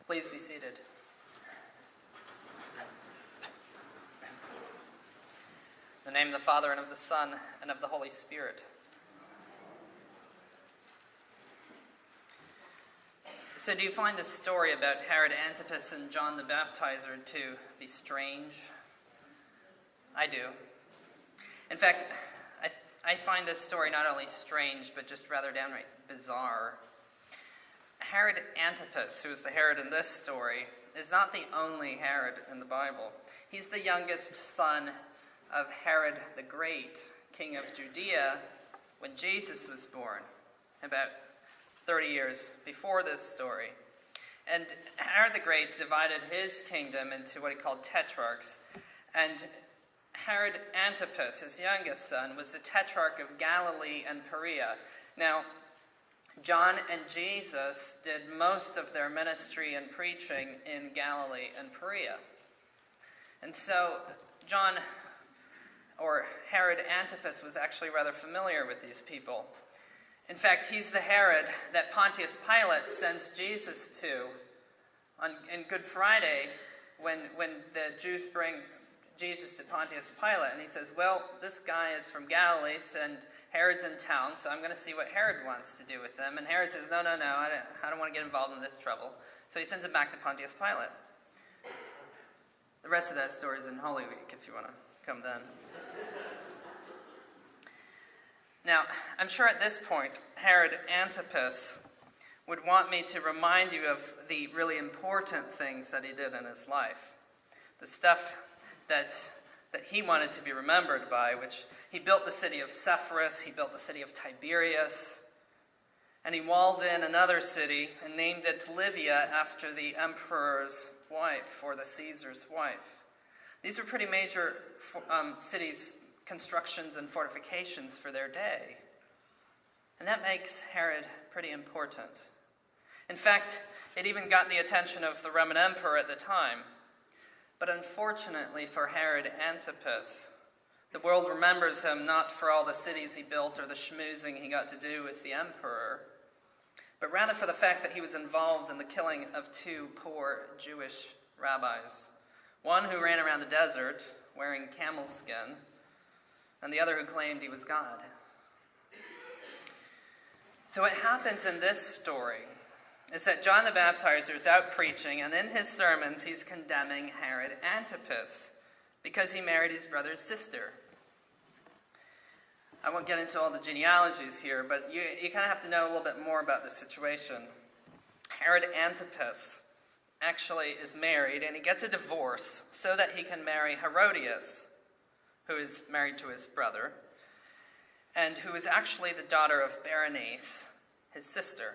Please be seated. In the name of the Father, and of the Son, and of the Holy Spirit. So do you find the story about Herod Antipas and John the Baptizer to be strange? I do. In fact, I find this story not only strange, but just rather downright bizarre. Herod Antipas, who is the Herod in this story, is not the only Herod in the Bible. He's the youngest son of Herod the Great, king of Judea, when Jesus was born, about 30 years before this story. And Herod the Great divided his kingdom into what he called tetrarchs. And Herod Antipas, his youngest son, was the tetrarch of Galilee and Perea. Now, John and Jesus did most of their ministry and preaching in Galilee and Perea. And so John, or Herod Antipas, was actually rather familiar with these people. In fact, he's the Herod that Pontius Pilate sends Jesus to on Good Friday when the Jews bring Jesus to Pontius Pilate. And he says, well, this guy is from Galilee, and Herod's in town, so I'm going to see what Herod wants to do with them. And Herod says, no, I don't want to get involved in this trouble. So he sends him back to Pontius Pilate. The rest of that story is in Holy Week, if you want to come then. Now, I'm sure at this point, Herod Antipas would want me to remind you of the really important things that he did in his life. The stuff that he wanted to be remembered by, which he built the city of Sepphoris, he built the city of Tiberias, and he walled in another city and named it Livia after the emperor's wife, or the Caesar's wife. These were pretty major cities, constructions, and fortifications for their day. And that makes Herod pretty important. In fact, it even got the attention of the Roman emperor at the time. But unfortunately for Herod Antipas, the world remembers him not for all the cities he built or the schmoozing he got to do with the emperor, but rather for the fact that he was involved in the killing of two poor Jewish rabbis. One who ran around the desert wearing camel skin, and the other who claimed he was God. So what happens in this story is that John the Baptizer is out preaching, and in his sermons he's condemning Herod Antipas because he married his brother's sister. I won't get into all the genealogies here, but you kind of have to know a little bit more about the situation. Herod Antipas actually is married, and he gets a divorce so that he can marry Herodias, who is married to his brother, and who is actually the daughter of Berenice, his sister.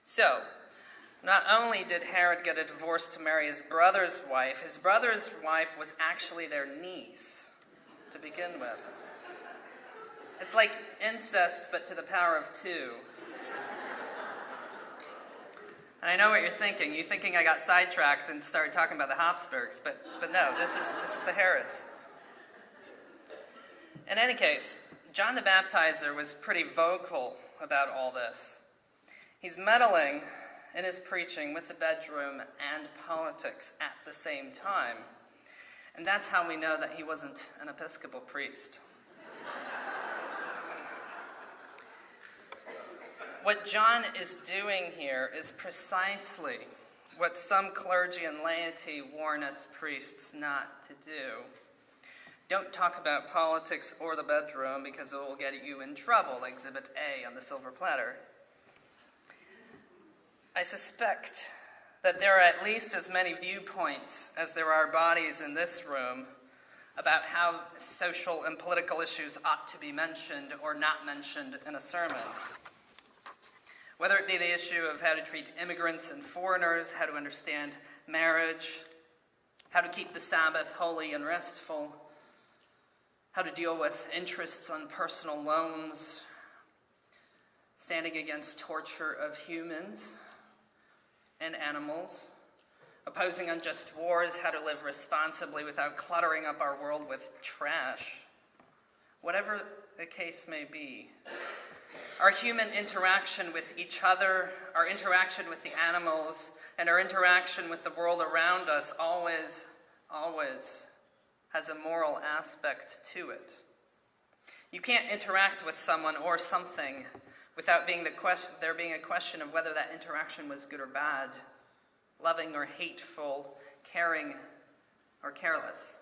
So, not only did Herod get a divorce to marry his brother's wife was actually their niece to begin with. It's like incest, but to the power of two. And I know what you're thinking. You're thinking I got sidetracked and started talking about the Habsburgs, but no, this is the Herods. In any case, John the Baptizer was pretty vocal about all this. He's meddling in his preaching with the bedroom and politics at the same time. And that's how we know that he wasn't an Episcopal priest. What John is doing here is precisely what some clergy and laity warn us priests not to do. Don't talk about politics or the bedroom because it will get you in trouble, Exhibit A on the silver platter. I suspect that there are at least as many viewpoints as there are bodies in this room about how social and political issues ought to be mentioned or not mentioned in a sermon. Whether it be the issue of how to treat immigrants and foreigners, how to understand marriage, how to keep the Sabbath holy and restful, how to deal with interests on personal loans, standing against torture of humans and animals, opposing unjust wars, how to live responsibly without cluttering up our world with trash. Whatever the case may be, Our human interaction with each other, our interaction with the animals, and our interaction with the world around us always has a moral aspect to it. You can't interact with someone or something without there being a question of whether that interaction was good or bad, loving or hateful, caring or careless.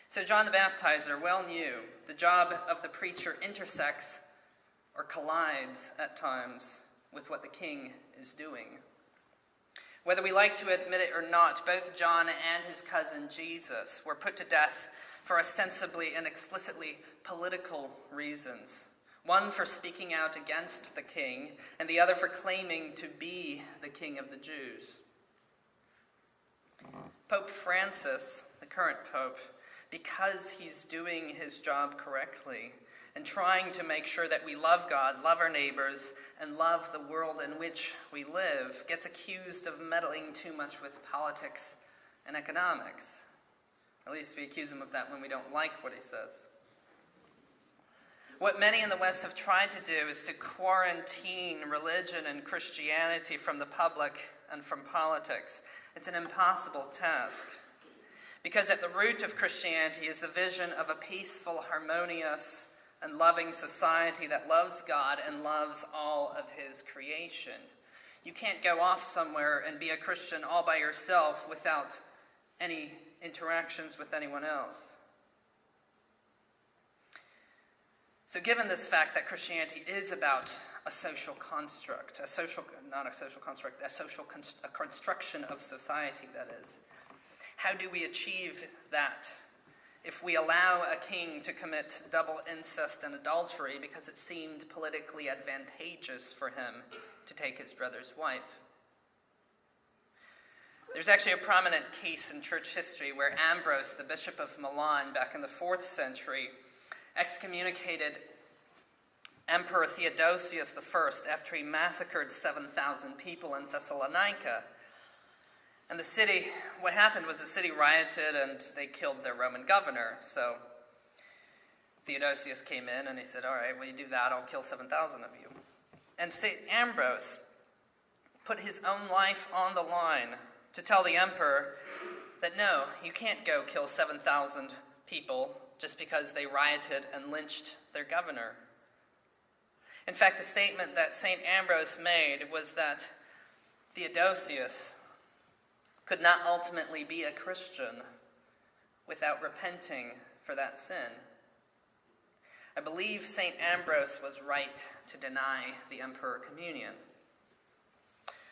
So John the Baptizer well knew the job of the preacher intersects or collides at times with what the king is doing. Whether we like to admit it or not, both John and his cousin Jesus were put to death for ostensibly and explicitly political reasons. One for speaking out against the king, and the other for claiming to be the king of the Jews. Pope Francis, the current pope, because he's doing his job correctly and trying to make sure that we love God, love our neighbors, and love the world in which we live, gets accused of meddling too much with politics and economics. At least we accuse him of that when we don't like what he says. What many in the West have tried to do is to quarantine religion and Christianity from the public and from politics. It's an impossible task. Because at the root of Christianity is the vision of a peaceful, harmonious, and loving society that loves God and loves all of his creation. You can't go off somewhere and be a Christian all by yourself without any interactions with anyone else. So given this fact that Christianity is about a social construct, a construction of society, that is, how do we achieve that if we allow a king to commit double incest and adultery because it seemed politically advantageous for him to take his brother's wife? There's actually a prominent case in church history where Ambrose, the bishop of Milan, back in the 4th century, excommunicated Emperor Theodosius I after he massacred 7,000 people in Thessalonica. And what happened was the city rioted and they killed their Roman governor. So Theodosius came in and he said, all right, well, you do that, I'll kill 7,000 of you. And St. Ambrose put his own life on the line to tell the emperor that no, you can't go kill 7,000 people just because they rioted and lynched their governor. In fact, the statement that St. Ambrose made was that Theodosius could not ultimately be a Christian without repenting for that sin. I believe St. Ambrose was right to deny the emperor communion.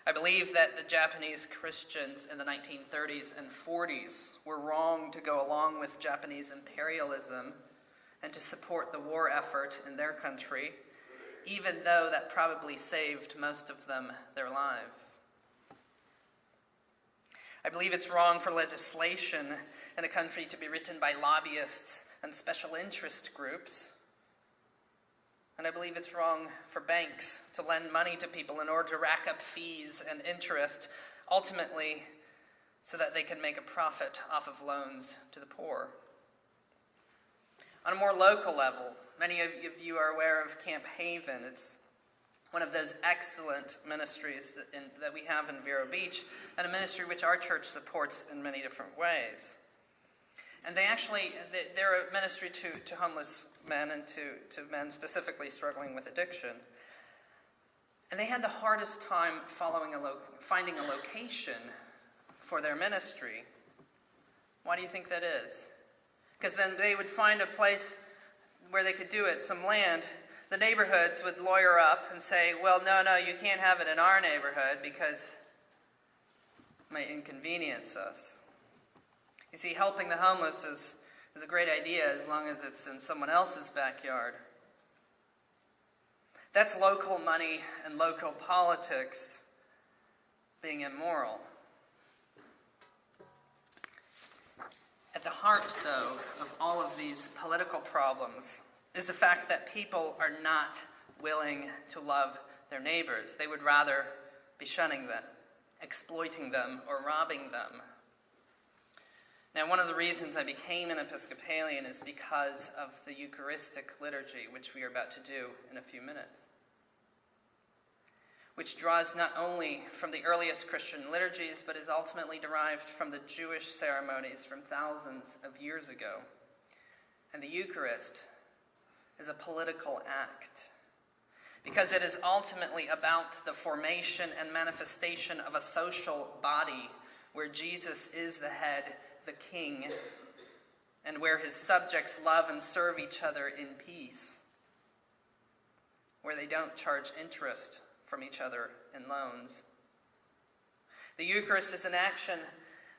I believe that the Japanese Christians in the 1930s and 40s were wrong to go along with Japanese imperialism and to support the war effort in their country, even though that probably saved most of them their lives. I believe it's wrong for legislation in a country to be written by lobbyists and special interest groups. And I believe it's wrong for banks to lend money to people in order to rack up fees and interest, ultimately so that they can make a profit off of loans to the poor. On a more local level, many of you are aware of Camp Haven. It's one of those excellent ministries that we have in Vero Beach, and a ministry which our church supports in many different ways. And they're a ministry to homeless men and to men specifically struggling with addiction. And they had the hardest time finding a location for their ministry. Why do you think that is? Because then they would find a place where they could do it, some land. The neighborhoods would lawyer up and say, well, no, you can't have it in our neighborhood because it might inconvenience us. You see, helping the homeless is a great idea as long as it's in someone else's backyard. That's local money and local politics being immoral. At the heart, though, of all of these political problems is the fact that people are not willing to love their neighbors. They would rather be shunning them, exploiting them, or robbing them. Now, one of the reasons I became an Episcopalian is because of the Eucharistic liturgy, which we are about to do in a few minutes, which draws not only from the earliest Christian liturgies, but is ultimately derived from the Jewish ceremonies from thousands of years ago. And the Eucharist is a political act, because it is ultimately about the formation and manifestation of a social body where Jesus is the head, the king, and where his subjects love and serve each other in peace, where they don't charge interest from each other in loans. The Eucharist is an action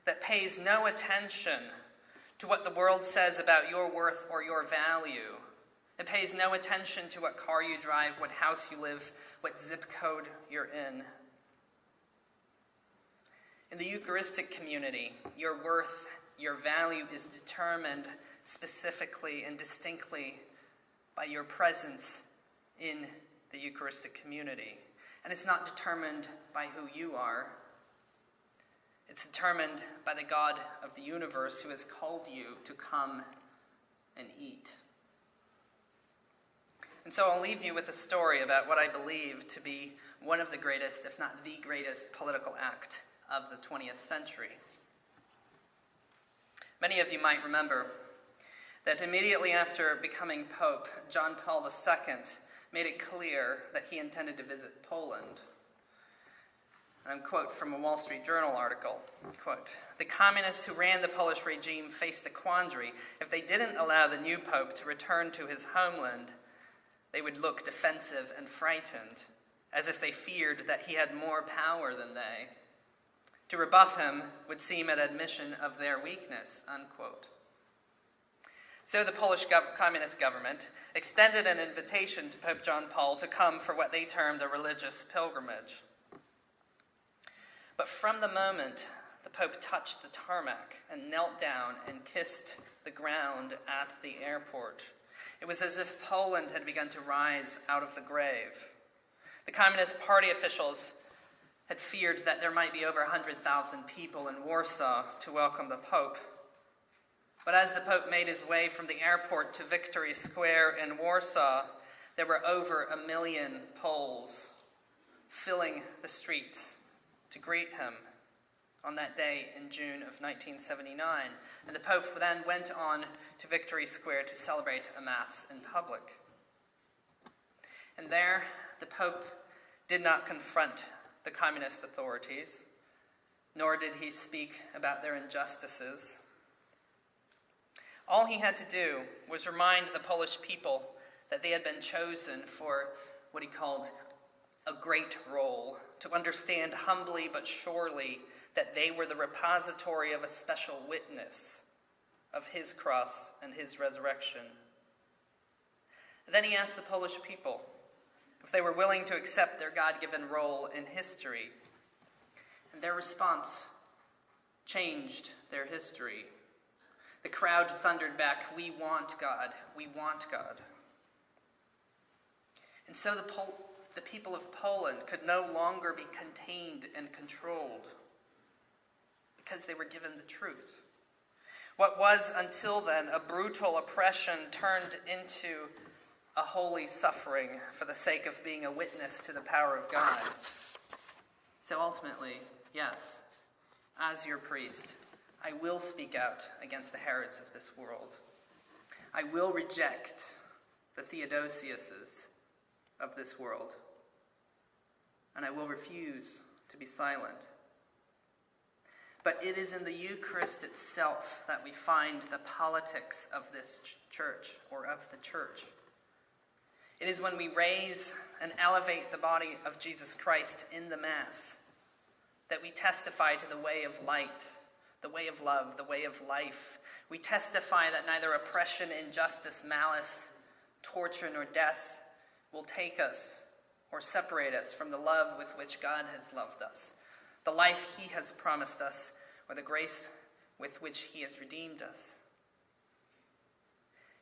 that pays no attention to what the world says about your worth or your value. It pays no attention to what car you drive, what house you live, what zip code you're in. In the Eucharistic community, your worth, your value is determined specifically and distinctly by your presence in the Eucharistic community. And it's not determined by who you are. It's determined by the God of the universe who has called you to come and eat. And so I'll leave you with a story about what I believe to be one of the greatest, if not the greatest, political act of the 20th century. Many of you might remember that immediately after becoming Pope, John Paul II made it clear that he intended to visit Poland. And I quote from a Wall Street Journal article, quote, "The communists who ran the Polish regime faced a quandary. If they didn't allow the new Pope to return to his homeland, they would look defensive and frightened, as if they feared that he had more power than they. To rebuff him would seem an admission of their weakness," unquote. So the Polish communist government extended an invitation to Pope John Paul to come for what they termed a religious pilgrimage. But from the moment the Pope touched the tarmac and knelt down and kissed the ground at the airport, it was as if Poland had begun to rise out of the grave. The Communist Party officials had feared that there might be over 100,000 people in Warsaw to welcome the Pope. But as the Pope made his way from the airport to Victory Square in Warsaw, there were over 1 million Poles filling the streets to greet him on that day in June of 1979. And the Pope then went on to Victory Square to celebrate a Mass in public. And there, the Pope did not confront the communist authorities, nor did he speak about their injustices. All he had to do was remind the Polish people that they had been chosen for what he called a great role, to understand humbly but surely that they were the repository of a special witness of his cross and his resurrection. Then he asked the Polish people if they were willing to accept their God-given role in history. And their response changed their history. The crowd thundered back, "We want God, we want God." And so the people of Poland could no longer be contained and controlled because they were given the truth. What was until then a brutal oppression turned into a holy suffering for the sake of being a witness to the power of God. So ultimately, yes, as your priest, I will speak out against the Herods of this world. I will reject the Theodosiuses of this world. And I will refuse to be silent. But it is in the Eucharist itself that we find the politics of this church, or of the church. It is when we raise and elevate the body of Jesus Christ in the Mass that we testify to the way of light, the way of love, the way of life. We testify that neither oppression, injustice, malice, torture, nor death will take us or separate us from the love with which God has loved us, the life he has promised us, or the grace with which he has redeemed us.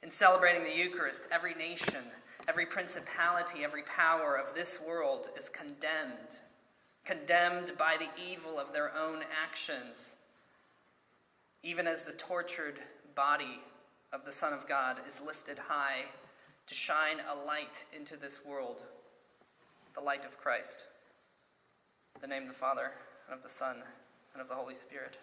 In celebrating the Eucharist, every nation, every principality, every power of this world is condemned by the evil of their own actions. even as the tortured body of the Son of God is lifted high to shine a light into this world, the light of Christ. In the name of the Father, and of the Son, and of the Holy Spirit.